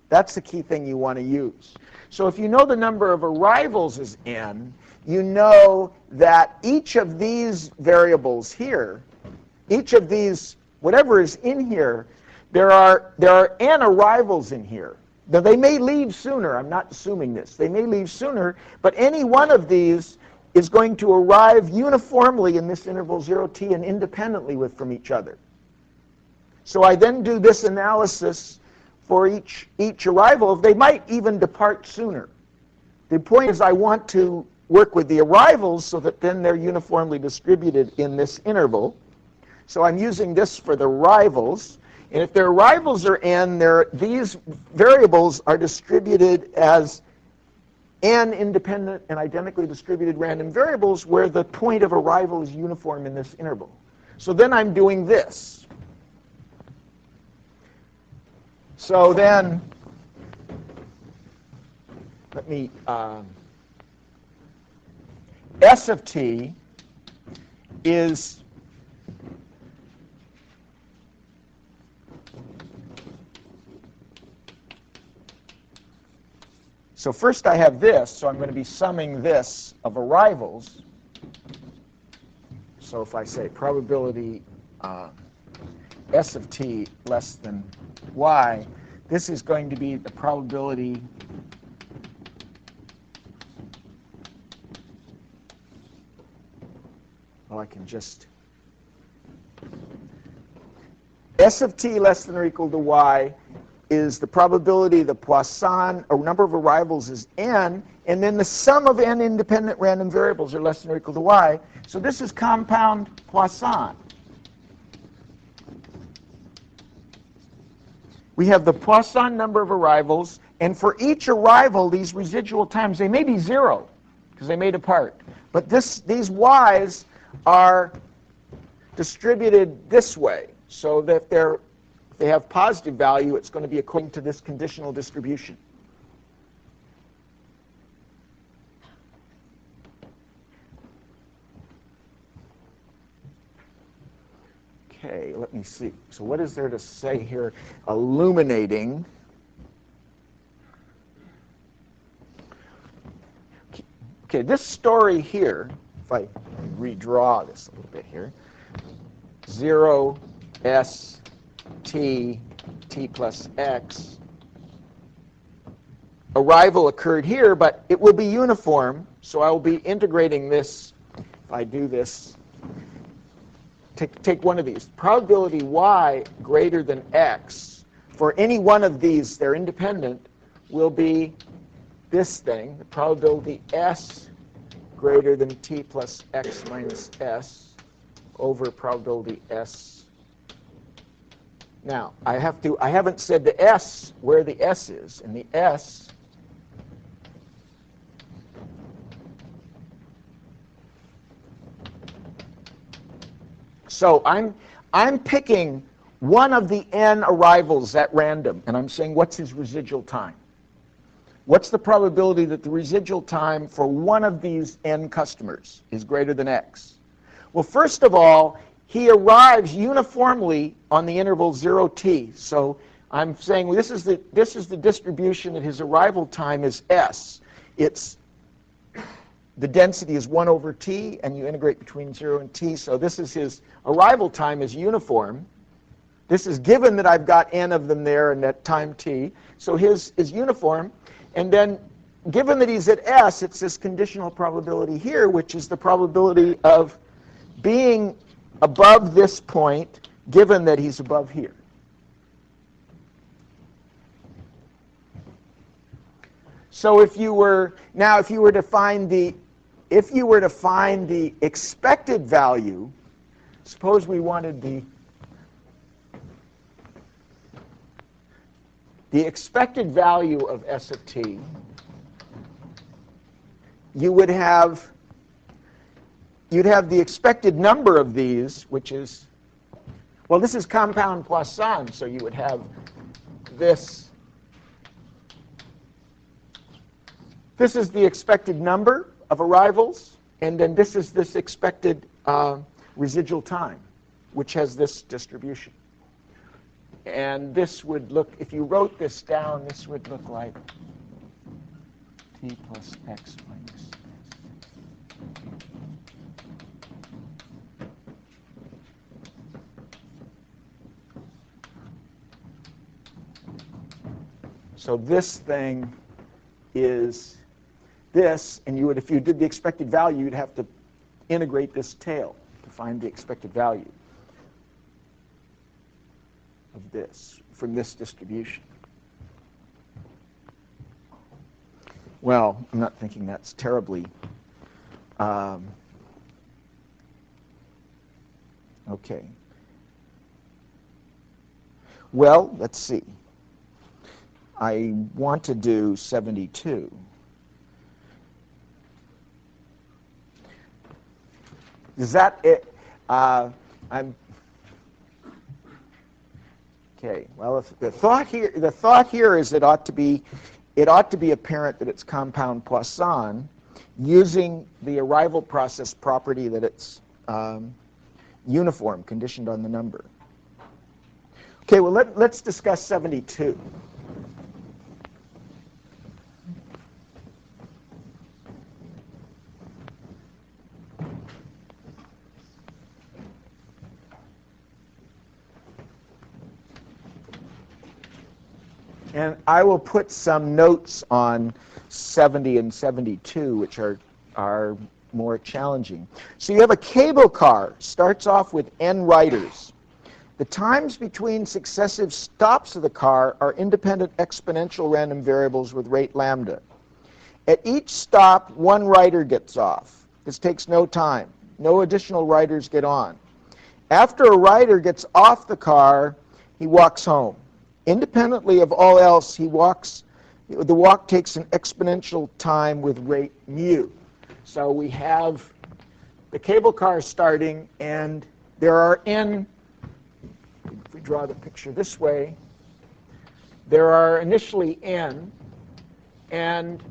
That's the key thing you want to use. So if you know the number of arrivals is n, you know that each of these variables here, each of these, whatever is in here, there are n arrivals in here. Now, they may leave sooner. I'm not assuming this. They may leave sooner, but any one of these is going to arrive uniformly in this interval 0t and independently from each other. So I then do this analysis for each arrival. They might even depart sooner. The point is, I want to work with the arrivals so that then they're uniformly distributed in this interval. So I'm using this for the arrivals. And if their arrivals are n, these variables are distributed as n independent and identically distributed random variables where the point of arrival is uniform in this interval. So then I'm doing this. So then, let me, S of t is so first I have this, so I'm going to be summing this of arrivals. So if I say probability S of t less than y, this is going to be the probability well, I can just S of t less than or equal to y is the probability the Poisson, or number of arrivals, is n, and then the sum of n independent random variables are less than or equal to y. So this is compound Poisson. We have the Poisson number of arrivals, and for each arrival, these residual times, they may be 0, because they may depart. But these y's are distributed this way, so that if they have positive value, it's going to be according to this conditional distribution. Okay, let me see. So what is there to say here? Illuminating. Okay, this story here, if I redraw this a little bit here, 0, S, t, t plus x. Arrival occurred here, but it will be uniform, so I will be integrating this. If I do this, take one of these. Probability y greater than x, for any one of these, they're independent, will be this thing, the probability s greater than t plus x minus s over probability s. Now, I haven't said the s, where the s is, and the s so I'm picking one of the n arrivals at random, and I'm saying what's his residual time? What's the probability that the residual time for one of these n customers is greater than x? Well, first of all, he arrives uniformly on the interval 0t. So I'm saying, well, this is the distribution that his arrival time is s. The density is 1 over t, and you integrate between 0 and t. So this is his arrival time is uniform. This is given that I've got n of them there and at time t. So his is uniform. And then given that he's at s, it's this conditional probability here, which is the probability of being above this point, given that he's above here. So if you were to find the expected value, suppose we wanted the expected value of s of t, you'd have the expected number of these, which is, well, this is compound Poisson, so you would have this. This is the expected number of arrivals, and then this is this expected residual time, which has this distribution. And this would look, if you wrote this down, this would look like t plus x minus s. So this thing is this, and if you did the expected value, you'd have to integrate this tail to find the expected value of this from this distribution. Well, I'm not thinking that's terribly okay. Well, let's see. I want to do 72. Is that it? I'm okay. Well, the thought here is it ought to be apparent that it's compound Poisson using the arrival process property that it's uniform, conditioned on the number. Okay. Well, let's discuss 72. And I will put some notes on 70 and 72, which are more challenging. So you have a cable car, starts off with n riders. The times between successive stops of the car are independent exponential random variables with rate lambda. At each stop, one rider gets off. This takes no time. No additional riders get on. After a rider gets off the car, he walks home. Independently of all else, the walk takes an exponential time with rate mu. So we have the cable car starting, and there are n, if we draw the picture this way, there are initially n, and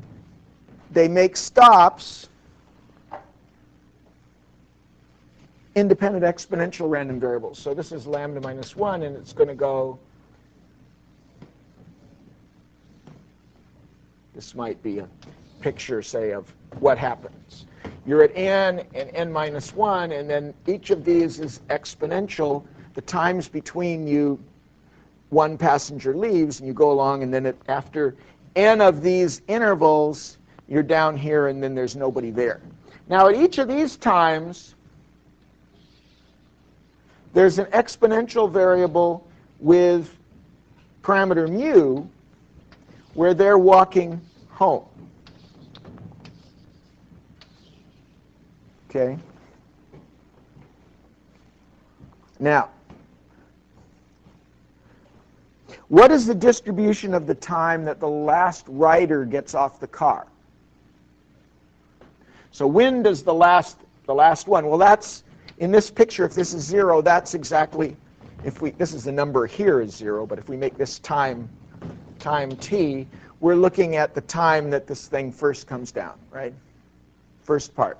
they make stops independent exponential random variables. So this is lambda minus 1, and it's going to go, this might be a picture, say, of what happens. You're at n and n minus 1, and then each of these is exponential. The times between you, one passenger leaves, and you go along, and then after n of these intervals, you're down here, and then there's nobody there. Now, at each of these times, there's an exponential variable with parameter mu where they're walking home. Okay? Now, what is the distribution of the time that the last rider gets off the car? So when does the last one? Well, that's, in this picture, if this is 0, that's exactly, this is the number here is 0, but if we make this time t, we're looking at the time that this thing first comes down, right? First part.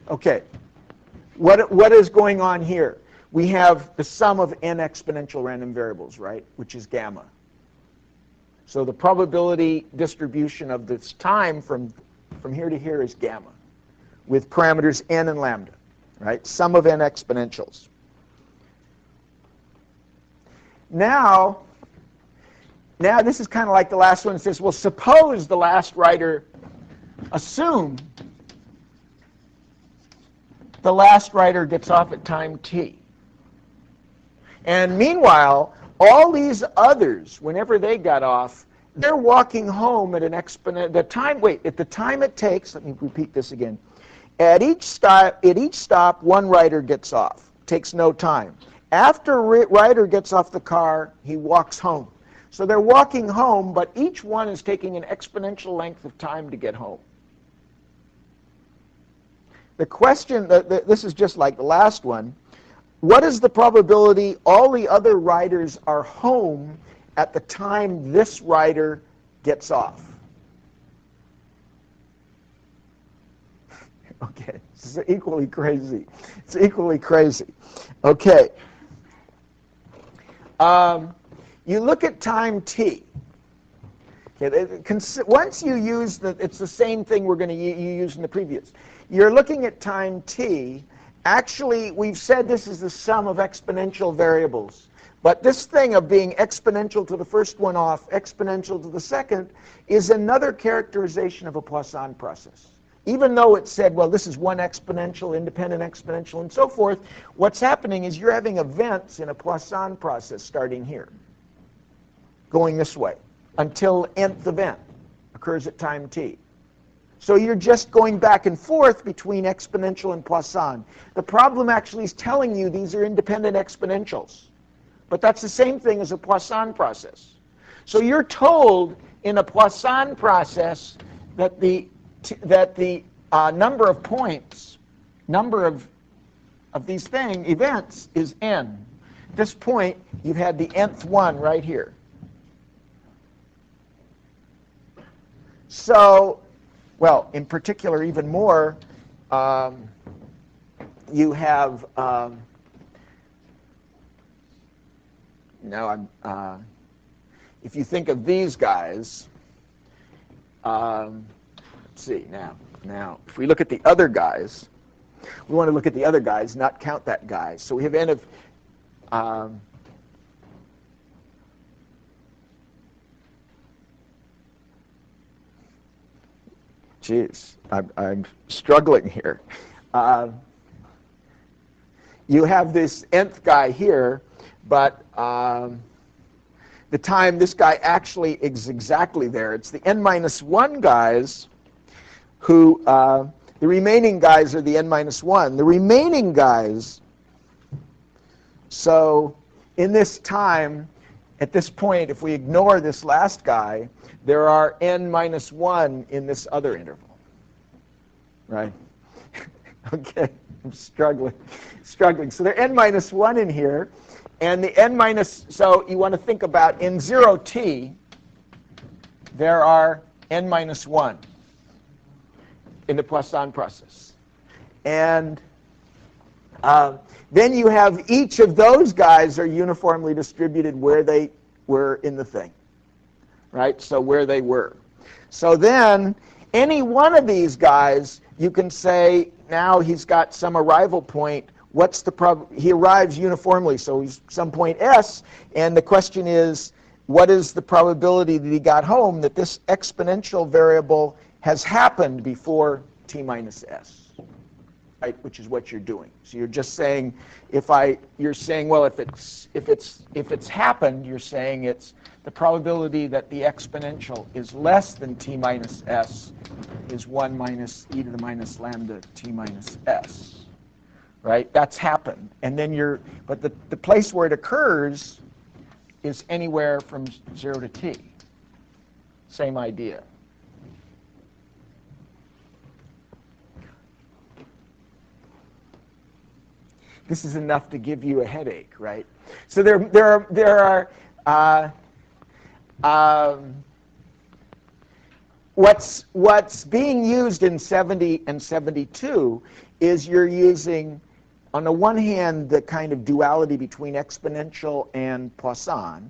Okay, what is going on here? We have the sum of n exponential random variables, right, which is gamma. So the probability distribution of this time from here to here is gamma, with parameters n and lambda, right? Sum of n exponentials. Now this is kind of like the last one. It says, well, suppose the last rider, assume the last rider gets off at time t. And meanwhile, all these others, whenever they got off, they're walking home at an exponent. At the time it takes, let me repeat this again. At each stop, one rider gets off. Takes no time. After a rider gets off the car, he walks home. So they're walking home, but each one is taking an exponential length of time to get home. The question, this is just like the last one, what is the probability all the other riders are home at the time this rider gets off? Okay, this is equally crazy. It's equally crazy. Okay. You look at time t. Okay, once you use it's the same thing we're going to use in the previous. You're looking at time t. Actually, we've said this is the sum of exponential variables. But this thing of being exponential to the first one off, exponential to the second, is another characterization of a Poisson process. Even though it said, well, this is one exponential, independent exponential, and so forth, what's happening is you're having events in a Poisson process starting here, going this way, until nth event occurs at time t. So you're just going back and forth between exponential and Poisson. The problem actually is telling you these are independent exponentials. But that's the same thing as a Poisson process. So you're told in a Poisson process that the number of points, number of these events is n. At this point, you've had the nth one right here. So, well, in particular, even more, you have, if you think of these guys, Let's see, now, if we look at the other guys, we want to look at the other guys, not count that guy. So we have n of, geez, I'm struggling here. You have this nth guy here, but the time this guy actually is exactly there. It's the n minus 1 guys who, the remaining guys are the n minus 1. The remaining guys, so in this time, at this point, if we ignore this last guy, there are n minus 1 in this other interval, right? Okay, I'm struggling. So there are n minus 1 in here, and the n minus, so you want to think about in 0t, there are n minus 1 in the Poisson process. And then you have each of those guys are uniformly distributed where they were in the thing, right? So where they were. So then any one of these guys, you can say now he's got some arrival point. What's the he arrives uniformly, so he's some point s, and the question is, what is the probability that he got home that this exponential variable has happened before t minus s, right? Which is what you're doing. So you're just saying, you're saying, well, if it's happened, you're saying it's the probability that the exponential is less than t minus s is 1 minus e to the minus lambda t minus s, right? That's happened. And then but the place where it occurs is anywhere from 0 to t. Same idea. This is enough to give you a headache, right? So there are what's being used in 70 and 72 is you're using, on the one hand, the kind of duality between exponential and Poisson,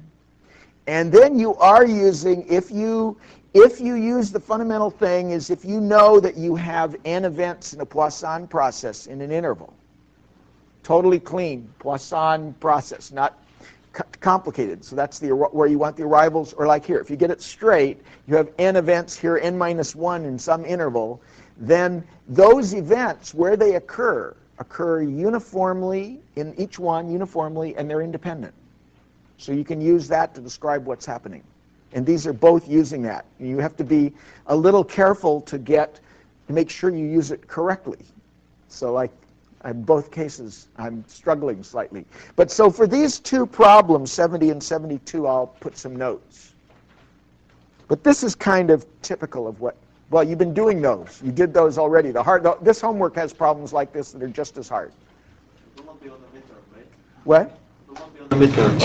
and then you are using, if you use the fundamental thing is if you know that you have n events in a Poisson process in an interval, totally clean Poisson process, not complicated. So that's where you want the arrivals, or like here, if you get it straight, you have n events here, n minus 1 in some interval, then those events, where they occur uniformly, in each one uniformly, and they're independent. So you can use that to describe what's happening. And these are both using that. You have to be a little careful to make sure you use it correctly. So like, in both cases, I'm struggling slightly. But so for these two problems, 70 and 72, I'll put some notes. But this is kind of typical of what, well, you've been doing those. You did those already. This homework has problems like this that are just as hard. It won't be on the midterm, right? What? It won't be on the midterm.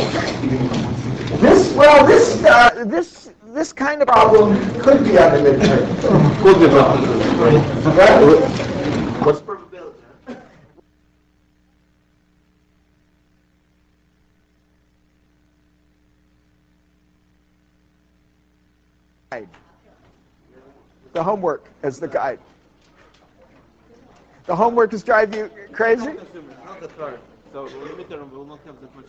This kind of problem could be on the midterm. Could be on the midterm, right? What's probability? The homework as the guide. The homework is drive you crazy? Not that hard. So the midterm will not have that much.